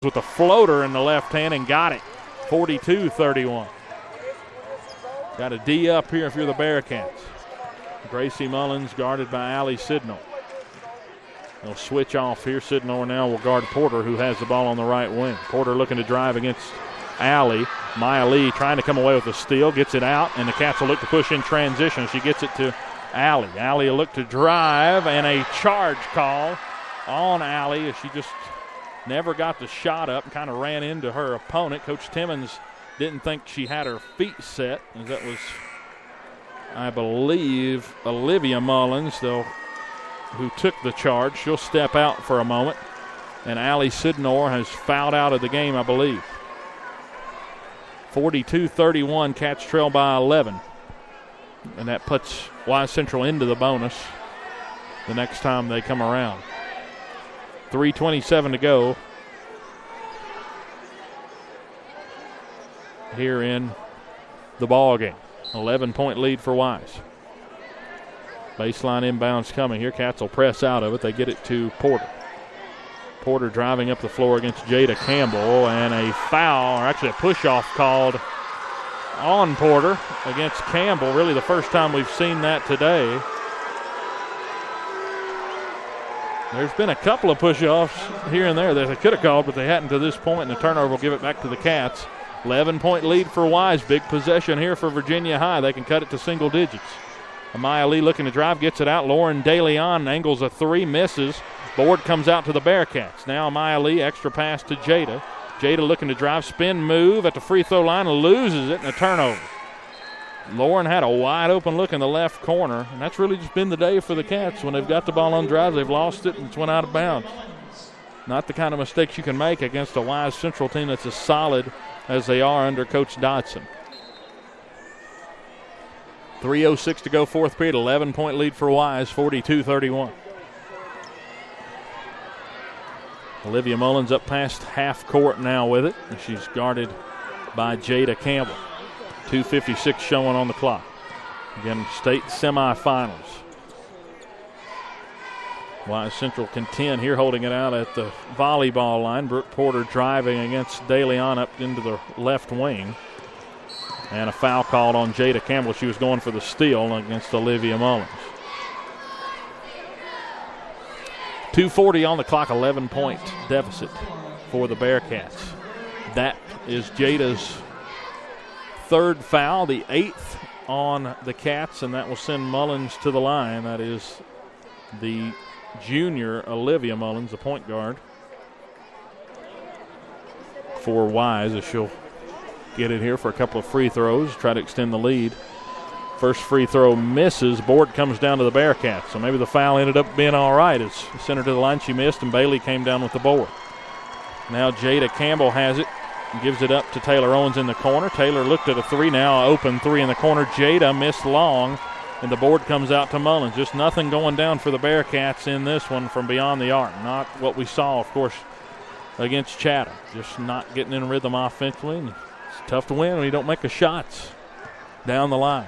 with a floater in the left hand and got it. 42-31. Got a D up here if you're the Bearcats. Gracie Mullins guarded by Allie Sidnor. They'll switch off here. Sidnor now will guard Porter, who has the ball on the right wing. Porter looking to drive against Allie. Maya Lee trying to come away with a steal, gets it out, and the Cats will look to push in transition. She gets it to Allie. Allie will look to drive, and a charge call on Allie as she just never got the shot up and kind of ran into her opponent. Coach Timmons didn't think she had her feet set, as that was, I believe, Olivia Mullins, though, who took the charge. She'll step out for a moment, and Allie Sidnor has fouled out of the game, I believe. 42-31, Cats trail by 11, and that puts Wise Central into the bonus the next time they come around. 3:27 to go here in the ball game. 11-point lead for Wise. Baseline inbounds coming here. Cats will press out of it. They get it to Porter. Porter driving up the floor against Jada Campbell, and a foul, or actually a push-off called on Porter against Campbell. Really the first time we've seen that today. There's been a couple of push-offs here and there that they could have called, but they hadn't to this point, and the turnover will give it back to the Cats. 11-point lead for Wise. Big possession here for Virginia High. They can cut it to single digits. Amaya Lee looking to drive, gets it out. Lauren DeLeon angles a three, misses. Board comes out to the Bearcats. Now Amaya Lee, extra pass to Jada. Jada looking to drive, spin move at the free throw line, loses it, and a turnover. Lauren had a wide open look in the left corner, and that's really just been the day for the Cats. When they've got the ball on drives, they've lost it and it's went out of bounds. Not the kind of mistakes you can make against a Wise Central team that's as solid as they are under Coach Dodson. 3:06 to go, fourth period. 11-point lead for Wise, 42-31. Olivia Mullins up past half court now with it, and she's guarded by Jada Campbell. 2:56 showing on the clock. Again, state semifinals. Wise Central contend here, holding it out at the volleyball line. Brooke Porter driving against DeLeon up into the left wing. And a foul called on Jada Campbell. She was going for the steal against Olivia Mullins. 2:40 on the clock, 11-point deficit for the Bearcats. That is Jada's third foul, the 8th on the Cats, and that will send Mullins to the line. That is the junior Olivia Mullins, the point guard for Wise, as she'll get it here for a couple of free throws, try to extend the lead. First free throw misses. Board comes down to the Bearcats, so maybe the foul ended up being all right. As sent her to the line, she missed, and Bailey came down with the board. Now Jada Campbell has it and gives it up to Taylor Owens in the corner. Taylor looked at a three now, open three in the corner. Jada missed long, and the board comes out to Mullins. Just nothing going down for the Bearcats in this one from beyond the arc. Not what we saw, of course, against Chatham. Just not getting in rhythm offensively. And it's tough to win when you don't make the shots down the line.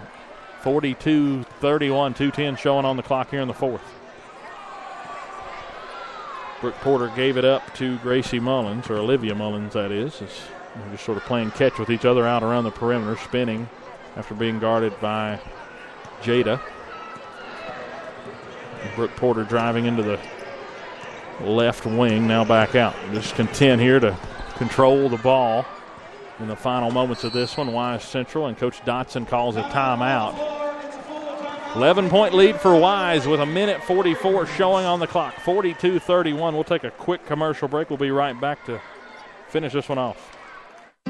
42-31, 2:10 showing on the clock here in the fourth. Brooke Porter gave it up to Gracie Mullins, or Olivia Mullins, that is. They're just sort of playing catch with each other out around the perimeter, spinning after being guarded by Jada. Brooke Porter driving into the left wing, now back out. Just content here to control the ball in the final moments of this one. Wise Central, and Coach Dotson calls a timeout. 11-point lead for Wise with 1:44 showing on the clock. 42-31. We'll take a quick commercial break. We'll be right back to finish this one off.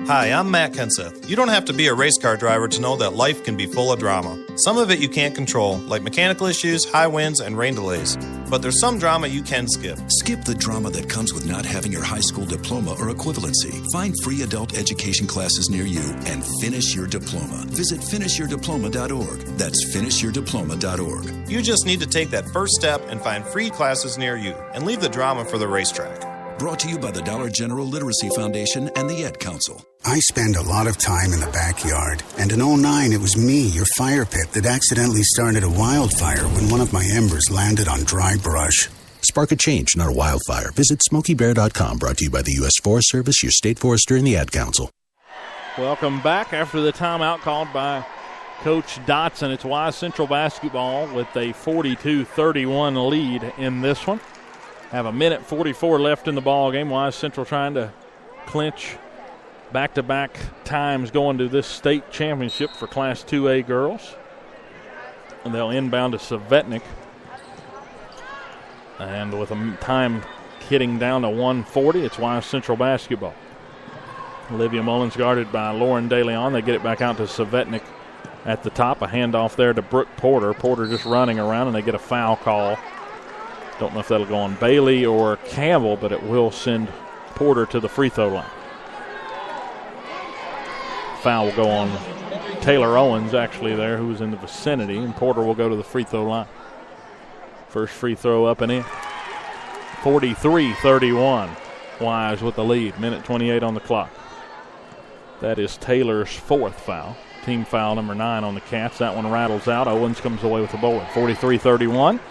Hi, I'm Matt Kenseth. You don't have to be a race car driver to know that life can be full of drama. Some of it you can't control, like mechanical issues, high winds, and rain delays. But there's some drama you can skip. Skip the drama that comes with not having your high school diploma or equivalency. Find free adult education classes near you and finish your diploma. Visit finishyourdiploma.org. That's finishyourdiploma.org. You just need to take that first step and find free classes near you and leave the drama for the racetrack. Brought to you by the Dollar General Literacy Foundation and the Ed Council. I spend a lot of time in the backyard, and in 2009 it was me, your fire pit, that accidentally started a wildfire when one of my embers landed on dry brush. Spark a change, not a wildfire. Visit SmokeyBear.com, brought to you by the U.S. Forest Service, your state forester, and the Ad Council. Welcome back after the timeout called by Coach Dotson. It's Wise Central basketball with a 42-31 lead in this one. Have a minute 44 left in the ball game. Wise Central trying to clinch back-to-back times going to this state championship for Class 2A girls. And they'll inbound to Savetnik. And with a time hitting down to 1:40, it's Wise Central basketball. Olivia Mullins guarded by Lauren DeLeon. They get it back out to Savetnik at the top. A handoff there to Brooke Porter. Porter just running around, and they get a foul call. Don't know if that'll go on Bailey or Campbell, but it will send Porter to the free throw line. Foul will go on Taylor Owens, actually, there, who's in the vicinity, and Porter will go to the free throw line. First free throw up and in. 43-31. Wise with the lead. Minute 28 on the clock. That is Taylor's fourth foul. Team foul number 9 on the Cats. That one rattles out. Owens comes away with the board. 43-31.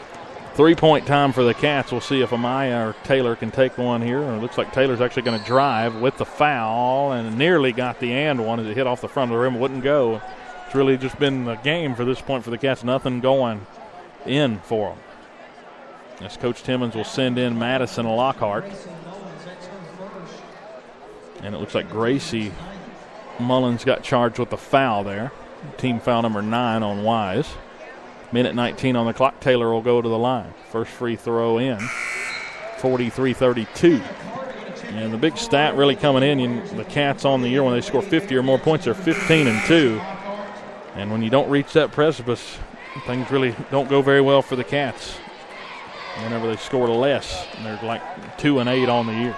3-point time for the Cats. We'll see if Amaya or Taylor can take one here. It looks like Taylor's actually going to drive with the foul and nearly got the and one as it hit off the front of the rim. Wouldn't go. It's really just been the game for this point for the Cats. Nothing going in for them. As Coach Timmons will send in Madison Lockhart. And it looks like Gracie Mullins got charged with the foul there. Team foul number 9 on Wise. Minute 19 on the clock. Taylor will go to the line. First free throw in. 43-32. And the big stat really coming in, the Cats on the year when they score 50 or more points, they're 15-2. And when you don't reach that precipice, things really don't go very well for the Cats. Whenever they score less, and they're like 2-8 on the year.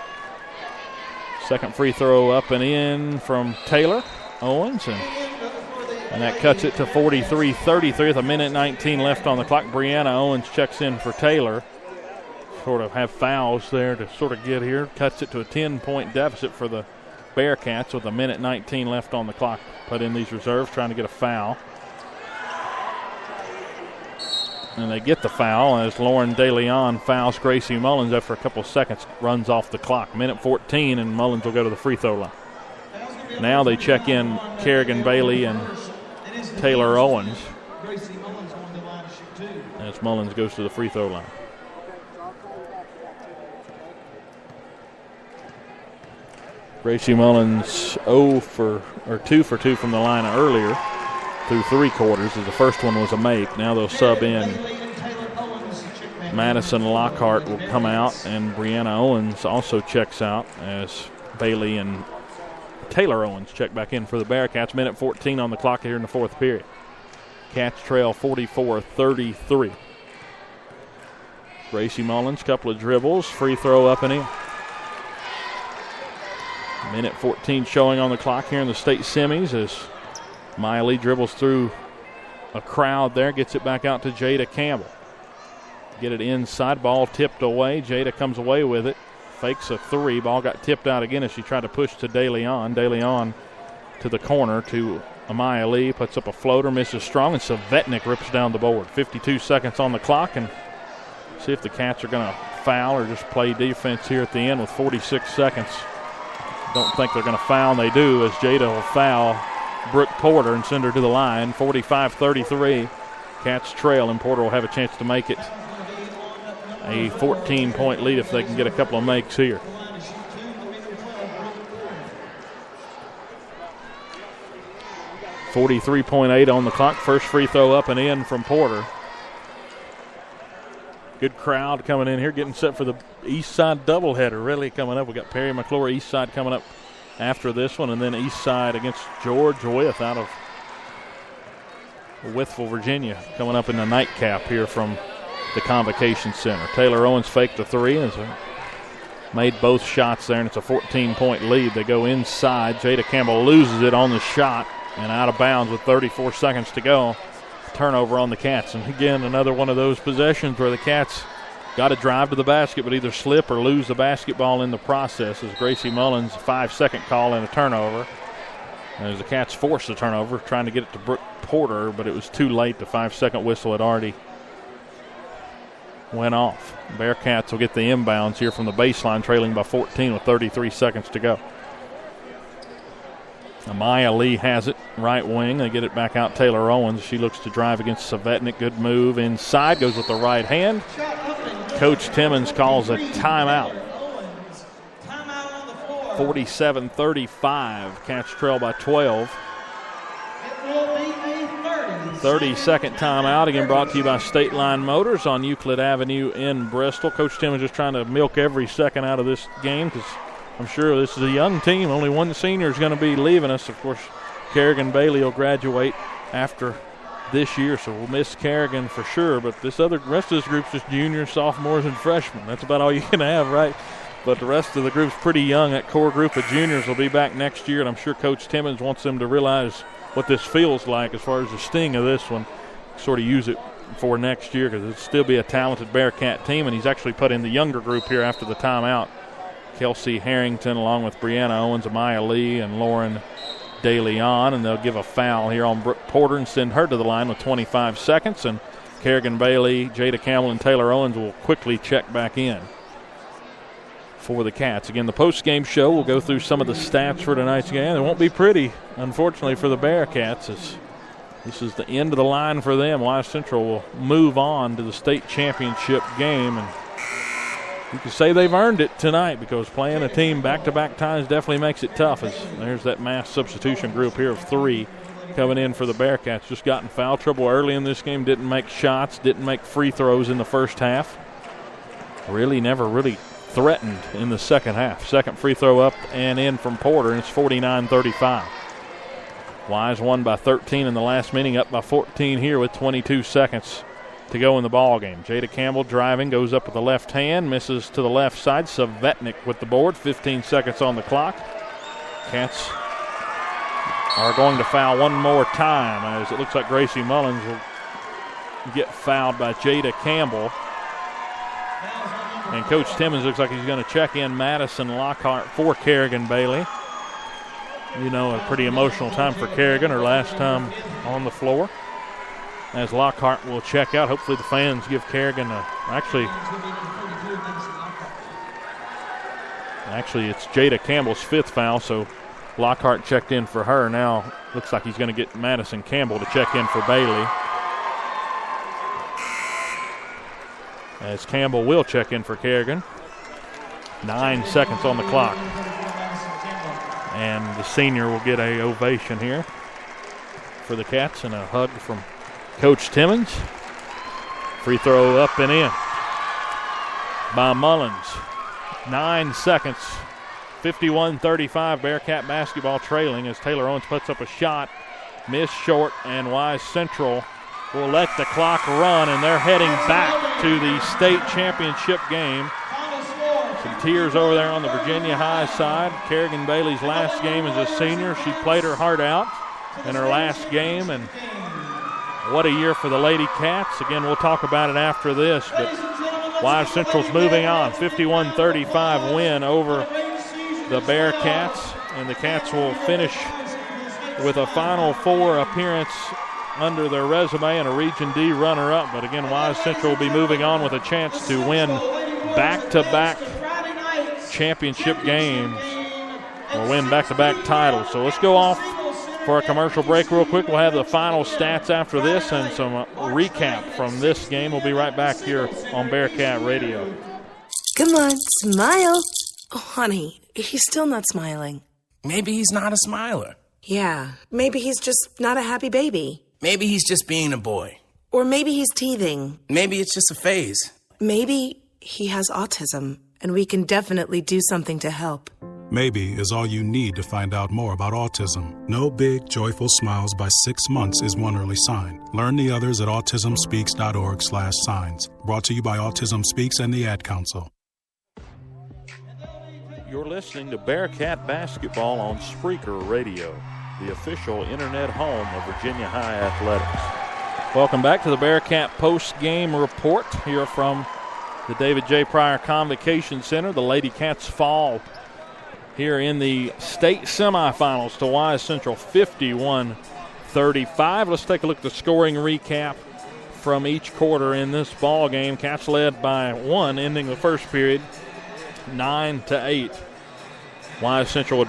Second free throw up and in from Taylor Owens, and that cuts it to 43-33 with a minute 19 left on the clock. Brianna Owens checks in for Taylor. Sort of have fouls there to sort of get here. Cuts it to a 10-point deficit for the Bearcats with a minute 19 left on the clock. Put in these reserves trying to get a foul. And they get the foul as Lauren DeLeon fouls Gracie Mullins after a couple of seconds, runs off the clock. Minute 14, and Mullins will go to the free throw line. Now they check in Kerrigan Bailey and Taylor Owens as Mullins goes to the free throw line. Gracie Mullins 2 for 2 from the line earlier. Through 3 quarters, as the first one was a make. Now they'll sub in. Madison Lockhart will come out, and Brianna Owens also checks out as Bailey and Taylor Owens check back in for the Bearcats. Minute 14 on the clock here in the fourth period. Cats trail 44-33. Gracie Mullins, couple of dribbles, free throw up and in. Minute 14 showing on the clock here in the state semis as Miley dribbles through a crowd there, gets it back out to Jada Campbell. Get it inside, ball tipped away. Jada comes away with it, fakes a 3. Ball got tipped out again as she tried to push to DeLeon. DeLeon to the corner to Amaya Lee, puts up a floater, misses strong, and Savetnik rips down the board. 52 seconds on the clock, and see if the Cats are going to foul or just play defense here at the end with 46 seconds. Don't think they're going to foul, and they do as Jada will foul Brooke Porter and send her to the line. 45-33. Cats trail, and Porter will have a chance to make it a 14-point lead if they can get a couple of makes here. .8 on the clock. First free throw up and in from Porter. Good crowd coming in here, getting set for the East Side doubleheader really coming up. We got Perry McClure East Side coming up after this one, and then East Side against George Wythe out of Wytheville, Virginia, coming up in the nightcap here from the Convocation Center. Taylor Owens faked the 3 and made both shots there, and it's a 14-point lead. They go inside. Jada Campbell loses it on the shot and out of bounds with 34 seconds to go. Turnover on the Cats. And again, another one of those possessions where the Cats got to drive to the basket but either slip or lose the basketball in the process as Gracie Mullins, 5-second call and a turnover. And as the Cats forced the turnover, trying to get it to Brooke Porter, but it was too late. The 5-second whistle had already went off. Bearcats will get the inbounds here from the baseline, trailing by 14 with 33 seconds to go. Amaya Lee has it, right wing. They get it back out. Taylor Owens, she looks to drive against Savetnik. Good move inside, goes with the right hand. Coach Timmons calls a timeout. 47-35, Cats trail by 12. 30-second timeout, again brought to you by State Line Motors on Euclid Avenue in Bristol. Coach Timmons just trying to milk every second out of this game because I'm sure this is a young team. Only one senior is going to be leaving us. Of course, Kerrigan Bailey will graduate after this year, so we'll miss Kerrigan for sure. But rest of this group's just juniors, sophomores, and freshmen. That's about all you can have, right? But the rest of the group's pretty young. That core group of juniors will be back next year, and I'm sure Coach Timmons wants them to realize what this feels like as far as the sting of this one, sort of use it for next year because it'll still be a talented Bearcat team, and he's actually put in the younger group here after the timeout. Kelsey Harrington along with Brianna Owens, Amaya Lee, and Lauren DeLeon, and they'll give a foul here on Brooke Porter and send her to the line with 25 seconds, and Kerrigan Bailey, Jada Campbell, and Taylor Owens will quickly check back in for the Cats. Again, the post-game show will go through some of the stats for tonight's game. It won't be pretty, unfortunately, for the Bearcats, as this is the end of the line for them. Wise Central will move on to the state championship game, and you can say they've earned it tonight because playing a team back-to-back times definitely makes it tough, as there's that mass substitution group here of 3 coming in for the Bearcats. Just got in foul trouble early in this game, didn't make shots, didn't make free throws in the first half. Never really threatened in the second half. Second free throw up and in from Porter, and it's 49-35. Wise won by 13 in the last inning, up by 14 here with 22 seconds to go in the ball game. Jada Campbell driving, goes up with the left hand, misses to the left side. Savetnik with the board, 15 seconds on the clock. Cats are going to foul one more time, as it looks like Gracie Mullins will get fouled by Jada Campbell. And Coach Timmons looks like he's going to check in Madison Lockhart for Kerrigan Bailey. A pretty emotional time for Kerrigan, her last time on the floor. As Lockhart will check out, hopefully the fans give Kerrigan actually it's Jada Campbell's 5th foul, so Lockhart checked in for her. Now looks like he's going to get Madison Campbell to check in for Bailey. As Campbell will check in for Kerrigan. 9 seconds on the clock. And the senior will get an ovation here for the Cats and a hug from Coach Timmons. Free throw up and in by Mullins. 9 seconds. 51-35, Bearcat basketball trailing as Taylor Owens puts up a shot. Missed short, and Wise Central will let the clock run, and they're heading back to the state championship game. Some tears over there on the Virginia High side. Kerrigan Bailey's last game as a senior. She played her heart out in her last game, and what a year for the Lady Cats. Again, we'll talk about it after this, but Wise Central's moving on. 51-35 win over the Bearcats, and the Cats will finish with a Final Four appearance under their resume and a Region D runner-up. But again, Wise Central will be moving on with a chance to win back-to-back championship games or win back-to-back titles. So let's go off for a commercial break real quick. We'll have the final stats after this and some recap from this game. We'll be right back here on Bearcat Radio. Come on, smile. Oh, honey, he's still not smiling. Maybe he's not a smiler. Yeah, maybe he's just not a happy baby. Maybe he's just being a boy. Or maybe he's teething. Maybe it's just a phase. Maybe he has autism, and we can definitely do something to help. Maybe is all you need to find out more about autism. No big, joyful smiles by 6 months is one early sign. Learn the others at autismspeaks.org/signs. Brought to you by Autism Speaks and the Ad Council. You're listening to Bearcat Basketball on Spreaker Radio, the official internet home of Virginia High Athletics. Welcome back to the Bearcat post-game report here from the David J. Pryor Convocation Center. The Lady Cats fall here in the state semifinals to Wise Central 51-35. Let's take a look at the scoring recap from each quarter in this ball game. Cats led by 1, ending the first period 9-8. Wise Central would